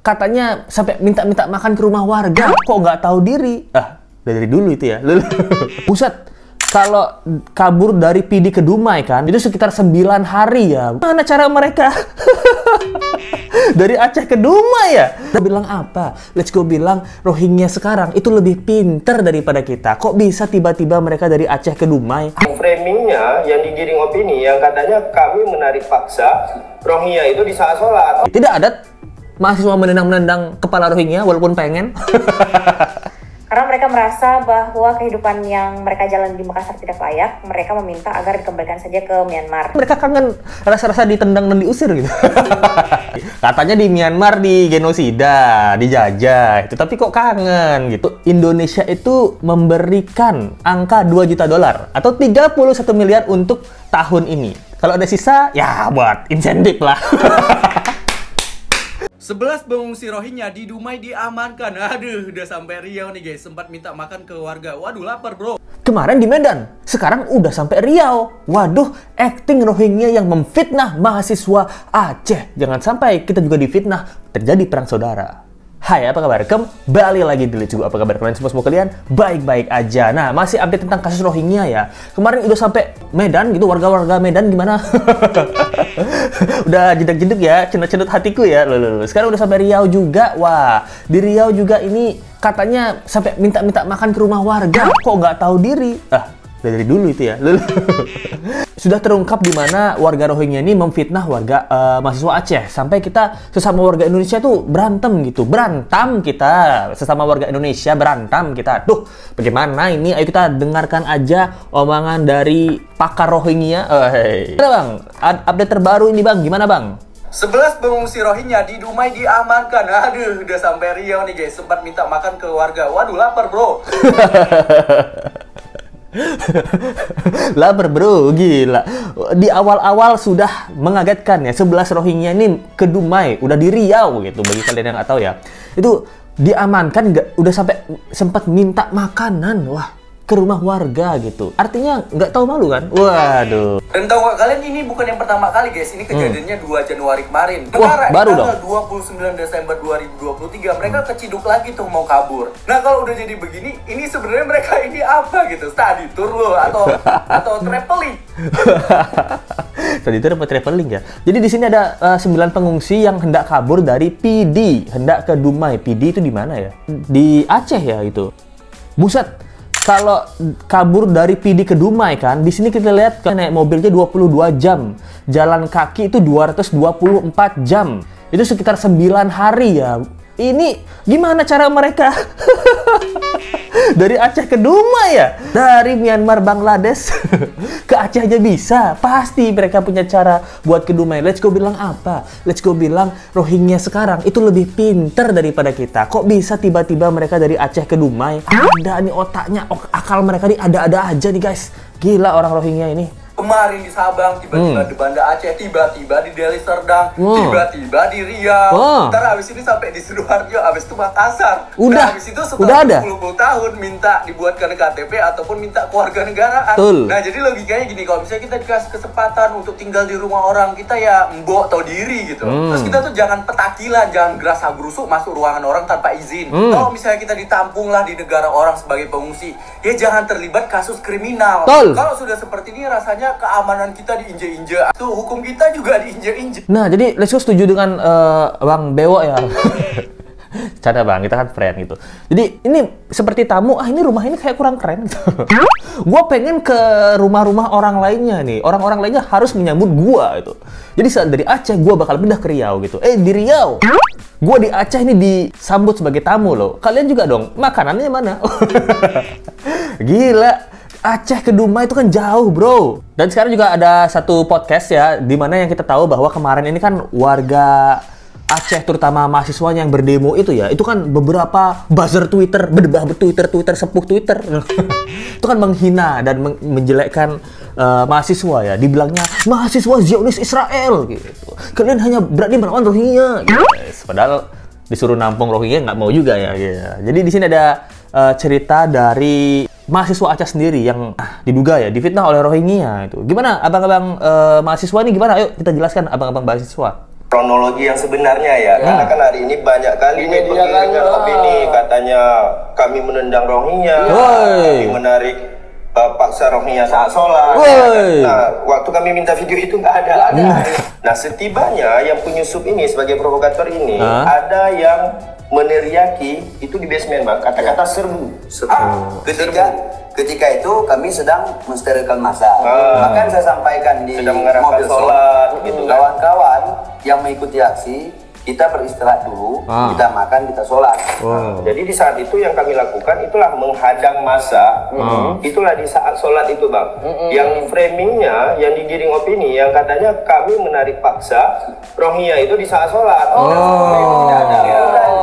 katanya sampai minta-minta makan ke rumah warga, kok nggak tahu diri. Dari dulu itu ya. Buset, kalau kabur dari PD ke Dumai kan, itu sekitar 9 hari ya. Mana cara mereka? Dari Aceh ke Dumai ya? Kita bilang apa? Let's go bilang Rohingya sekarang itu lebih pinter daripada kita. Kok bisa tiba-tiba mereka dari Aceh ke Dumai? Framingnya yang digiring opini yang katanya kami menarik paksa Rohingya itu di saat sholat. Tidak ada mahasiswa menendang-menendang kepala Rohingya walaupun pengen. Karena mereka merasa bahwa kehidupan yang mereka jalani di Makassar tidak layak, mereka meminta agar dikembalikan saja ke Myanmar. Mereka kangen rasa-rasa ditendang dan diusir gitu. Katanya di Myanmar di genosida, dijajah, itu tapi kok kangen gitu. Indonesia itu memberikan angka 2 juta dolar atau 31 miliar untuk tahun ini. Kalau ada sisa, ya buat insentif lah. 11 pengungsi Rohingya di Dumai diamankan. Aduh, udah sampai Riau nih guys. Sempat minta makan ke warga. Waduh, lapar bro. Kemarin di Medan, sekarang udah sampai Riau. Waduh, acting Rohingya yang memfitnah mahasiswa Aceh. Jangan sampai kita juga difitnah, terjadi perang saudara. Hai, apa kabar? Kembali lagi di Let's Go. Apa kabar kalian semua kalian? Baik-baik aja. Nah, masih update tentang kasus Rohingya ya. Kemarin udah sampai Medan gitu, warga-warga Medan gimana? Udah jedak-jeduk ya, cenut-cenut hatiku ya. Loh. Sekarang udah sampai Riau juga. Wah, di Riau juga ini katanya sampai minta-minta makan ke rumah warga. Kok nggak tahu diri? Dari dulu itu ya. Sudah terungkap di mana warga Rohingya ini memfitnah warga mahasiswa Aceh. Sampai kita sesama warga Indonesia tuh berantem gitu. Berantem kita. Sesama warga Indonesia berantem kita. Tuh, bagaimana ini? Ayo kita dengarkan aja omongan dari pakar Rohingya. Gimana bang? Update terbaru ini bang. Gimana bang? 11 pengungsi Rohingya di Dumai diamankan. Aduh, udah sampai Riau nih guys. Sempat minta makan ke warga. Waduh, lapar bro. Lapar bro, gila. Di awal-awal sudah mengagetkan ya. 11 Rohingya ini ke Dumai, udah di Riau gitu. Bagi kalian yang nggak tahu ya, itu diamankan, udah sampai sempat minta makanan. Wah, ke rumah warga gitu. Artinya nggak tahu malu kan? Waduh. Dan tahu nggak kalian, ini bukan yang pertama kali guys. Ini kejadiannya 2 Januari kemarin. Wah, baru dong. 29 Desember 2023 mereka keciduk lagi tuh mau kabur. Nah, kalau udah jadi begini, ini sebenarnya mereka ini apa gitu? Study tour loh atau traveling. Tadi itu dapat traveling ya. Jadi di sini ada 9 pengungsi yang hendak kabur dari PD, hendak ke Dumai. PD itu di mana ya? Di Aceh ya itu. Buset. Kalau kabur dari PD ke Dumai kan, di sini kita lihat kan naik mobilnya 22 jam. Jalan kaki itu 224 jam. Itu sekitar 9 hari ya. Ini gimana cara mereka dari Aceh ke Dumai ya? Dari Myanmar, Bangladesh ke Aceh aja bisa. Pasti mereka punya cara buat ke Dumai. Let's go bilang apa? Let's go bilang Rohingya sekarang itu lebih pinter daripada kita. Kok bisa tiba-tiba mereka dari Aceh ke Dumai? Ada nih otaknya, akal mereka nih ada-ada aja nih guys. Gila orang Rohingya ini. Kemarin di Sabang, tiba-tiba di Banda Aceh, tiba-tiba di Deli Serdang, tiba-tiba di Riau. Ntar habis ini sampai di Sidoarjo, habis itu Makassar. Udah, habis itu setelah 10 tahun minta dibuatkan KTP ataupun minta kewarganegaraan. Nah, jadi logikanya gini, kalau misalnya kita dikasih kesempatan untuk tinggal di rumah orang, kita ya mbok tau diri gitu. Terus kita tuh jangan petakilan, jangan gerasa gerusuk masuk ruangan orang tanpa izin. Kalau misalnya kita ditampung lah di negara orang sebagai pengungsi, ya jangan terlibat kasus kriminal. Kalau sudah seperti ini rasanya keamanan kita diinjek-injek. Tuh, hukum kita juga diinjek-injek. Nah, jadi Let's Go setuju dengan Bang Bewo ya. Canda bang, kita kan friend gitu. Jadi ini seperti tamu, ini rumah ini kayak kurang keren gitu. Gue pengen ke rumah-rumah orang lainnya nih. Orang-orang lainnya harus menyambut gue gitu. Jadi saat dari Aceh, gue bakal pindah ke Riau gitu. Di Riau, gue di Aceh ini disambut sebagai tamu loh. Kalian juga dong, makanannya mana? Gila. Aceh ke Dumai itu kan jauh bro. Dan sekarang juga ada satu podcast ya, dimana yang kita tahu bahwa kemarin ini kan warga Aceh, terutama mahasiswanya yang berdemo itu ya, itu kan beberapa buzzer Twitter, Twitter, sepuh Twitter. Itu kan menghina dan menjelekkan mahasiswa ya. Dibilangnya mahasiswa Zionis Israel gitu. Kalian hanya berani melawan Rohingya. Yes. Padahal disuruh nampung Rohingya nggak mau juga ya. Jadi di sini ada cerita dari mahasiswa Aceh sendiri yang diduga ya difitnah oleh Rohingya itu. Gimana abang-abang mahasiswa ini gimana? Ayo kita jelaskan abang-abang mahasiswa. kronologi yang sebenarnya ya. Karena kan hari ini banyak kali media dengan opini katanya kami menendang Rohingya, kami menarik paksa Rohingya saat sholat. Nah, waktu kami minta video itu nggak ada. Nah, setibanya yang penyusup ini sebagai provokator ini ada yang meneriaki itu di basement, Bang. Kata-kata serbu. Ketika itu kami sedang mensterilkan massa. Bahkan saya sampaikan di mobil sholat gitu, kawan-kawan yang mengikuti aksi, kita beristirahat dulu, kita makan, kita sholat. Jadi di saat itu yang kami lakukan itulah menghadang massa. Itulah di saat sholat itu, Bang. Yang framingnya, yang digiring opini, yang katanya kami menarik paksa Rohingya itu di saat sholat.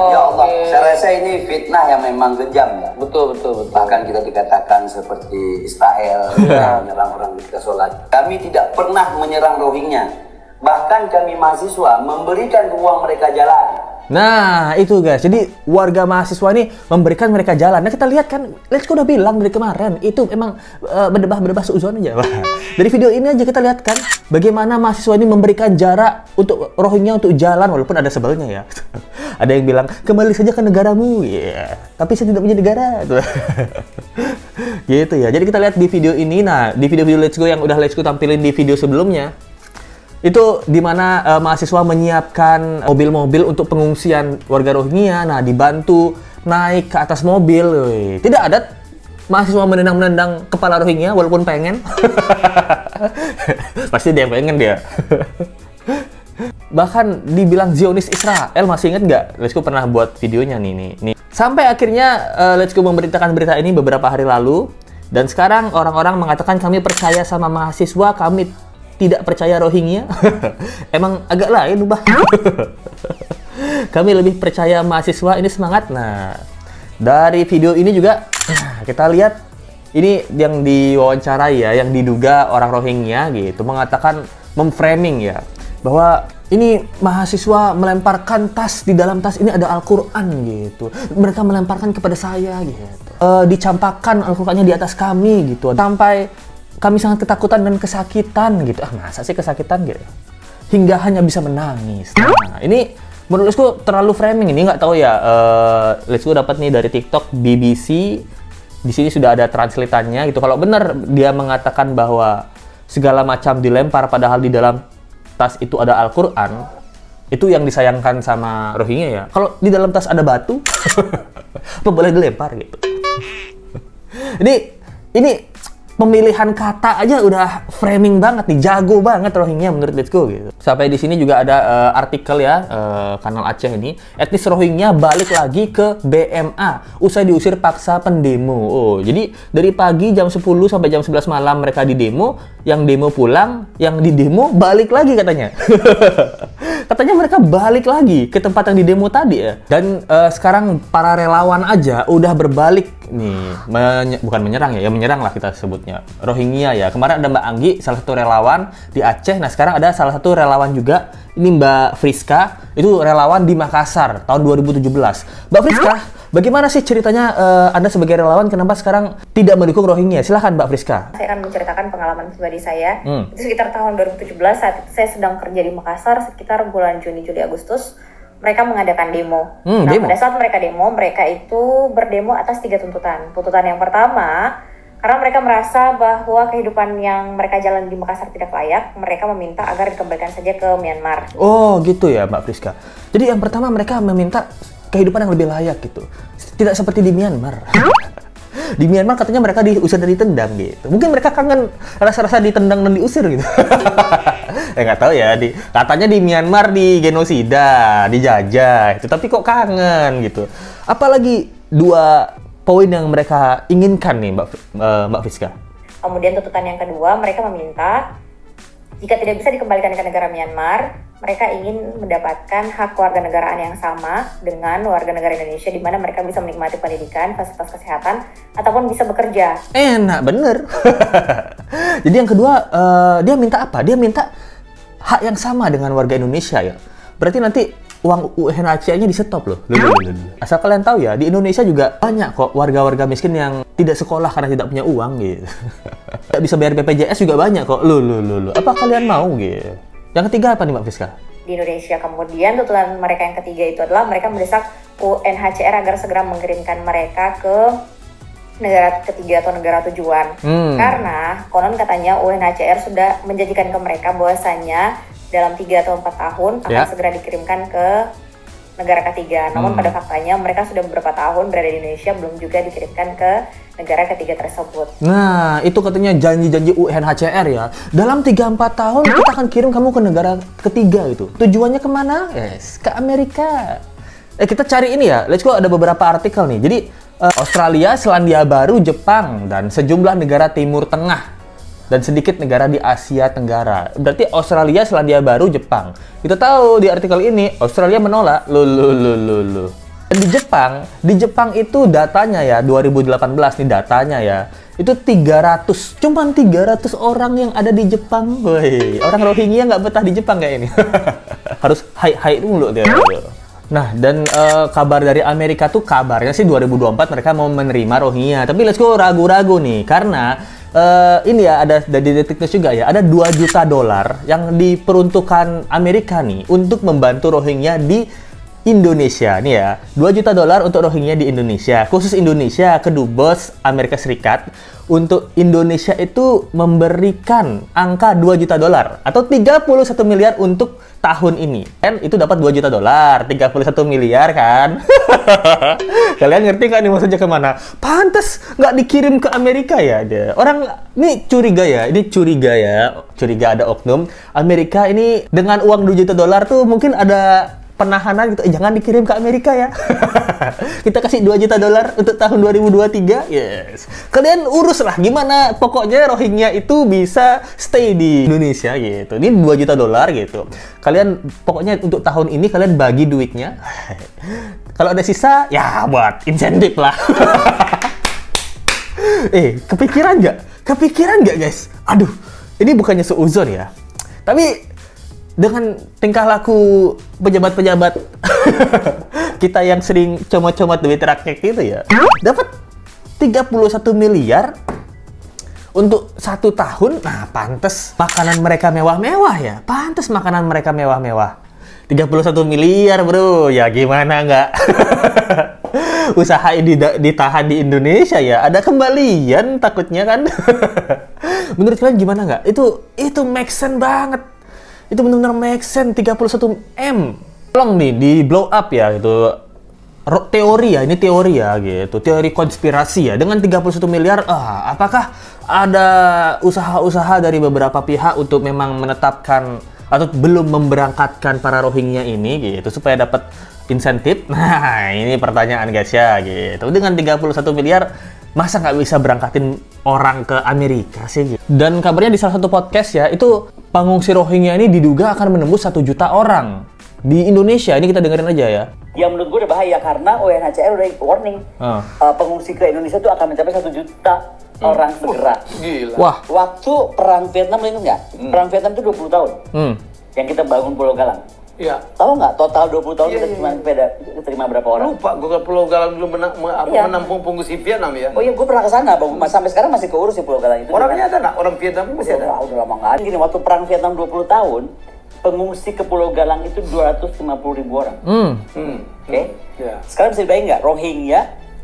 Ya Allah, saya rasa ini fitnah yang memang kejam ya. Betul. Bahkan kita dikatakan seperti Israel menyerang orang ketika sholat. Kami tidak pernah menyerang Rohingya. Bahkan kami mahasiswa memberikan ruang mereka jalan. Nah, itu guys. Jadi warga mahasiswa ini memberikan mereka jalan. Nah, kita lihat kan, Let's Go udah bilang dari kemarin, itu emang berdebah suuzon aja. Dari video ini aja kita lihat kan, bagaimana mahasiswa ini memberikan jarak untuk Rohingya untuk jalan, walaupun ada sebelnya ya. Ada yang bilang, kembali saja ke negaramu. Tapi saya tidak punya negara. Gitu ya. Jadi kita lihat di video ini, nah di video-video Let's Go yang udah Let's Go tampilin di video sebelumnya, itu dimana mahasiswa menyiapkan mobil-mobil untuk pengungsian warga Rohingya. Nah, dibantu naik ke atas mobil. Tidak ada mahasiswa menendang-menendang kepala Rohingya walaupun pengen. Pasti dia pengen dia. Bahkan dibilang Zionis Israel, masih inget nggak? Let's Go pernah buat videonya nih. Sampai akhirnya Let's Go memberitakan berita ini beberapa hari lalu. Dan sekarang orang-orang mengatakan kami percaya sama mahasiswa, kami tidak percaya Rohingya. Emang agak lain, Bah. Kami lebih percaya mahasiswa, ini semangat. Nah, dari video ini juga kita lihat ini yang diwawancarai ya, yang diduga orang Rohingya gitu, mengatakan, memframing ya, bahwa ini mahasiswa melemparkan tas, di dalam tas ini ada Al-Quran gitu. Mereka melemparkan kepada saya gitu. Dicampakkan Al-Qurannya di atas kami gitu. Sampai kami sangat ketakutan dan kesakitan gitu. Masa sih kesakitan gitu? Hingga hanya bisa menangis. Nah, ini menurut Let's Go terlalu framing. Ini nggak tahu ya. Let's Go dapat nih dari TikTok BBC. Di sini sudah ada translatannya gitu. Kalau benar dia mengatakan bahwa segala macam dilempar padahal di dalam tas itu ada Al-Quran, itu yang disayangkan sama Rohingya ya. Kalau di dalam tas ada batu, apa boleh dilempar gitu? Ini pemilihan kata aja udah framing banget nih, jago banget Rohingya menurut Let's Go gitu. Sampai di sini juga ada artikel ya, kanal Aceh ini, etnis Rohingya balik lagi ke BMA usai diusir paksa pendemo. Jadi dari pagi jam 10 sampai jam 11 malam mereka di demo, yang demo pulang, yang di demo balik lagi katanya. Katanya mereka balik lagi ke tempat yang di demo tadi ya. Dan sekarang para relawan aja udah berbalik nih, bukan menyerang ya, menyerang lah kita sebutnya, Rohingya ya. Kemarin ada Mbak Anggi, salah satu relawan di Aceh. Nah, sekarang ada salah satu relawan juga, ini Mbak Friska, itu relawan di Makassar tahun 2017. Mbak Friska, bagaimana sih ceritanya Anda sebagai relawan, kenapa sekarang tidak mendukung Rohingya? Silahkan Mbak Friska. Saya akan menceritakan pengalaman pribadi saya. Itu sekitar tahun 2017, saat itu saya sedang kerja di Makassar, sekitar bulan Juni, Juli, Agustus. Mereka mengadakan demo. Demo. Pada saat mereka demo, mereka itu berdemo atas 3 tuntutan. Tuntutan yang pertama, karena mereka merasa bahwa kehidupan yang mereka jalani di Makassar tidak layak, mereka meminta agar dikembalikan saja ke Myanmar. Oh gitu ya Mbak Friska. Jadi yang pertama mereka meminta kehidupan yang lebih layak gitu. Tidak seperti di Myanmar. Di Myanmar katanya mereka diusir dan ditendang gitu. Mungkin mereka kangen rasa-rasa ditendang dan diusir gitu. Nggak tahu ya. Katanya di Myanmar di genosida, dijajah. Itu tapi kok kangen gitu. Apalagi 2 poin yang mereka inginkan nih Mbak Friska. Kemudian tuntutan yang kedua, mereka meminta jika tidak bisa dikembalikan ke negara Myanmar, mereka ingin mendapatkan hak warganegaraan yang sama dengan warga negara Indonesia, di mana mereka bisa menikmati pendidikan, fasilitas kesehatan, ataupun bisa bekerja. Enak bener. Jadi yang kedua, dia minta apa? Dia minta hak yang sama dengan warga Indonesia ya. Berarti nanti uang UNHCR-nya di-stop loh. Asal kalian tahu ya, di Indonesia juga banyak kok warga-warga miskin yang tidak sekolah karena tidak punya uang gitu. Tidak bisa bayar BPJS juga banyak kok. Loh. Apa kalian mau gitu? Yang ketiga apa nih Mbak Friska? di Indonesia. Kemudian tuntutan mereka yang ketiga itu adalah mereka mendesak UNHCR agar segera mengirimkan mereka ke negara ketiga atau negara tujuan. Karena konon katanya UNHCR sudah menjanjikan ke mereka bahwasanya dalam 3 atau 4 tahun akan segera dikirimkan ke negara ketiga. Namun pada faktanya mereka sudah beberapa tahun berada di Indonesia, belum juga dikirimkan ke negara ketiga tersebut. Nah, itu katanya janji-janji UNHCR ya. Dalam 3-4 tahun kita akan kirim kamu ke negara ketiga itu. Tujuannya kemana? Yes, ke Amerika. Kita cari ini ya. Let's go, ada beberapa artikel nih. Jadi Australia, Selandia Baru, Jepang, dan sejumlah negara Timur Tengah. Dan sedikit negara di Asia Tenggara. Berarti Australia, Selandia Baru, Jepang. Kita tahu di artikel ini Australia menolak. Dan di Jepang itu datanya ya, 2018 nih datanya ya. Itu 300, cuman 300 orang yang ada di Jepang. Woi, orang Rohingya nggak betah di Jepang kayak ini. Harus high dulu dia. Nah, dan kabar dari Amerika tuh kabarnya sih 2024 mereka mau menerima Rohingya. Tapi let's go, ragu-ragu nih, karena ini ya ada dari Detik News juga ya, ada $2 juta yang diperuntukkan Amerika nih untuk membantu Rohingya di Indonesia nih ya. $2 juta untuk Rohingya di Indonesia. Khusus Indonesia, Kedubes Amerika Serikat untuk Indonesia itu memberikan angka $2 juta atau 31 miliar untuk tahun ini. Kan itu dapat $2 juta, 31 miliar kan? Kalian ngerti kan ini maksudnya kemana? Pantes nggak dikirim ke Amerika ya dia. Orang ini curiga ada oknum Amerika ini dengan uang $2 juta tuh mungkin ada penahanan gitu, jangan dikirim ke Amerika ya. Kita kasih $2 juta untuk tahun 2023. Yes. Kalian urus lah gimana pokoknya Rohingya itu bisa stay di Indonesia gitu. Ini $2 juta gitu. Kalian pokoknya untuk tahun ini kalian bagi duitnya. Kalau ada sisa ya buat insentif lah. Kepikiran nggak guys? Aduh, ini bukannya seuzon ya. Tapi dengan tingkah laku pejabat-pejabat kita yang sering comot-comot duit rakyat gitu ya, dapat 31 miliar untuk 1 tahun. Nah, pantes makanan mereka mewah-mewah ya. 31 miliar bro, ya gimana nggak? Usaha ini ditahan di Indonesia ya, ada kembalian takutnya kan. Menurut kalian gimana nggak? Itu make sense banget. Itu benar-benar make sense. 31M tolong nih di blow up ya gitu. Teori ya, ini teori ya gitu. Teori konspirasi ya. Dengan 31 miliar, apakah ada usaha-usaha dari beberapa pihak untuk memang menetapkan atau belum memberangkatkan para Rohingya ini gitu supaya dapat insentif? Nah, ini pertanyaan guys ya gitu. Dengan 31 miliar masa nggak bisa berangkatin orang ke Amerika sih gitu. Dan kabarnya di salah satu podcast ya, itu pengungsi Rohingya ini diduga akan menembus 1 juta orang di Indonesia. Ini kita dengerin aja ya. Yang menurut gue udah bahaya karena UNHCR udah warning pengungsi ke Indonesia itu akan mencapai 1 juta orang segera. Gila. Wah. Waktu perang Vietnam ingat nggak? Perang Vietnam itu 20 tahun. Yang kita bangun Pulau Galang. Iya. Tahu nggak total 20 tahun kita cuma terima berapa orang? Lupa, gue ke Pulau Galang dulu menampung pengungsi Vietnam ya. Oh iya, gue pernah ke sana, sampai sekarang masih keurus di Pulau Galang itu. Orangnya ada nggak? Orang Vietnam masih ada? Udah lama nggak ada. Gini, waktu perang Vietnam 20 tahun, pengungsi ke Pulau Galang itu 250.000 orang. Oke? Yeah. Sekarang bisa dibayangin nggak? Rohingya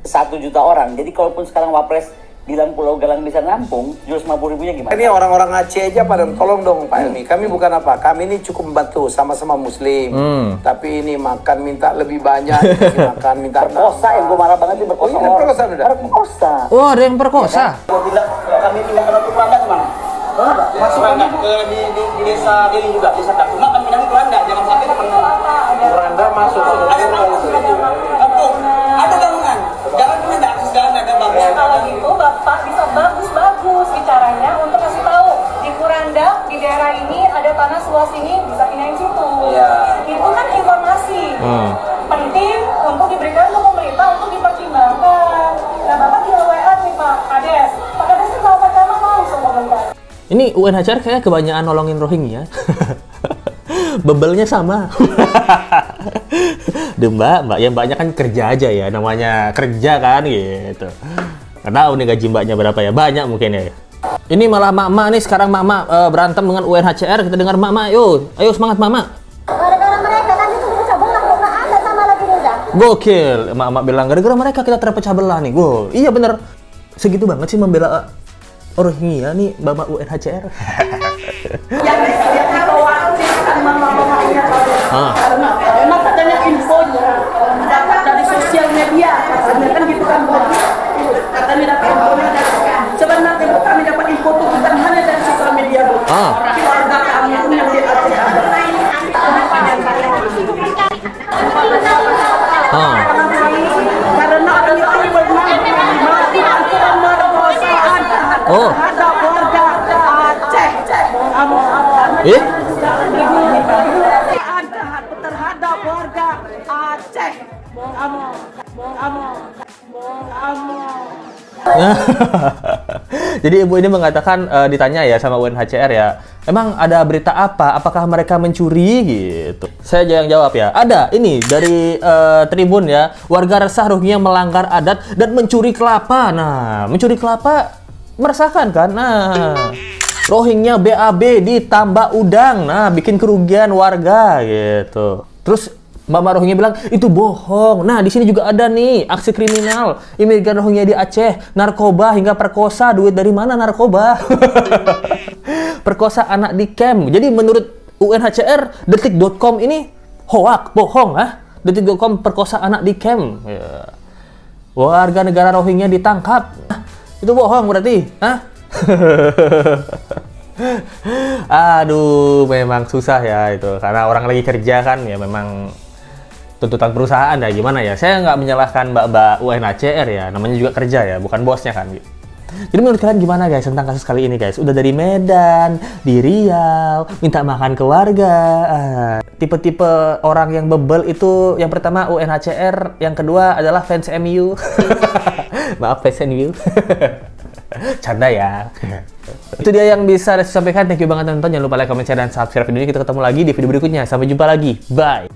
1 juta orang. Jadi kalaupun sekarang Wapres bilang Pulau Galang bisa nampung, 750.000-nya gimana? Ini orang-orang Aceh aja pada tolong dong Pak Helmi. Kami bukan apa, kami ini cukup membantu, sama-sama Muslim. Tapi ini makan minta lebih banyak, makan minta perkosa yang gue marah banget sih perkosa. Oh, perkosa udah. Perkosa. Oh, ada yang perkosa. Gue bilang kami pindah ke Ratu Kuranda kemana? Masuk Kuranda ke di desa ini juga, desa Cuma kami pindah ke Kuranda, jangan sampai ke Kuranda masuk. Ada bangunan. Jangan punya akses jalan ada bangunan. Ya kalau gitu Bapak bisa bagus bicaranya untuk kasih tahu di Kuranda di daerah ini ada tanah seluas ini bisa pindahin situ. Iya. Itu kan informasi penting untuk diberikan ke pemerintah untuk dipertimbangkan. Nah Bapak tinggal WA nih Pak Kades. Pak Kades kan kalau pertama langsung komentar. Ini UNHCR kayaknya kebanyakan nolongin Rohingya. Bebelnya sama. Duh mbaknya kan kerja aja ya, namanya kerja kan gitu. Nggak tahu nih gaji mbaknya berapa ya, banyak mungkin ya. Ini malah mama nih sekarang mama berantem dengan UNHCR. Kita dengar mama, ayo semangat mama. Gokil. Emak-emak bilang gara-gara mereka kita terpecah belah nih. Gol. Iya bener. Segitu banget sih membela Rohingya nih Bapak UNHCR. Yang dikhawatir sama mamanya karena katanya infonya dapat dari sosial media, katanya kan gitu kan, katanya dapat infonya. Sebenarnya kami dapat info itu bukan hanya dari sosial media, keluarga kami pun yang di Aceh ada. Karena orang itu melakukan pemerkosaan terhadap warga Aceh. Terhadap warga Aceh. Jadi ibu ini mengatakan, ditanya ya sama UNHCR ya, emang ada berita apa? Apakah mereka mencuri gitu? Saya yang jawab ya, ada ini dari Tribun ya, warga resah Rohingya melanggar adat dan mencuri kelapa. Nah, mencuri kelapa meresahkan kan? Nah, Rohingya BAB ditambah udang, nah bikin kerugian warga gitu. Terus Mama Rohingya bilang itu bohong. Nah di sini juga ada nih aksi kriminal imigran Rohingya di Aceh, narkoba hingga perkosa. Duit dari mana narkoba? Perkosa anak di camp. Jadi menurut UNHCR, detik.com ini hoak, bohong, detik.com perkosa anak di camp. Ya. Warga negara Rohingya ditangkap. Itu bohong berarti, Aduh, memang susah ya itu. Karena orang lagi kerja kan, ya memang tuntutan perusahaan ya gimana ya. Saya nggak menyalahkan mbak-mbak UNHCR ya, namanya juga kerja ya, bukan bosnya kan. Jadi menurut kalian gimana guys tentang kasus kali ini guys? Udah dari Medan, di Riau, minta makan ke warga. Tipe-tipe orang yang bebel itu yang pertama UNHCR, yang kedua adalah fans MU. Maaf fans MU. Canda ya. Itu dia yang bisa saya sampaikan. Thank you banget teman-teman. Jangan lupa like, comment, share, dan subscribe video ini. Kita ketemu lagi di video berikutnya. Sampai jumpa lagi. Bye.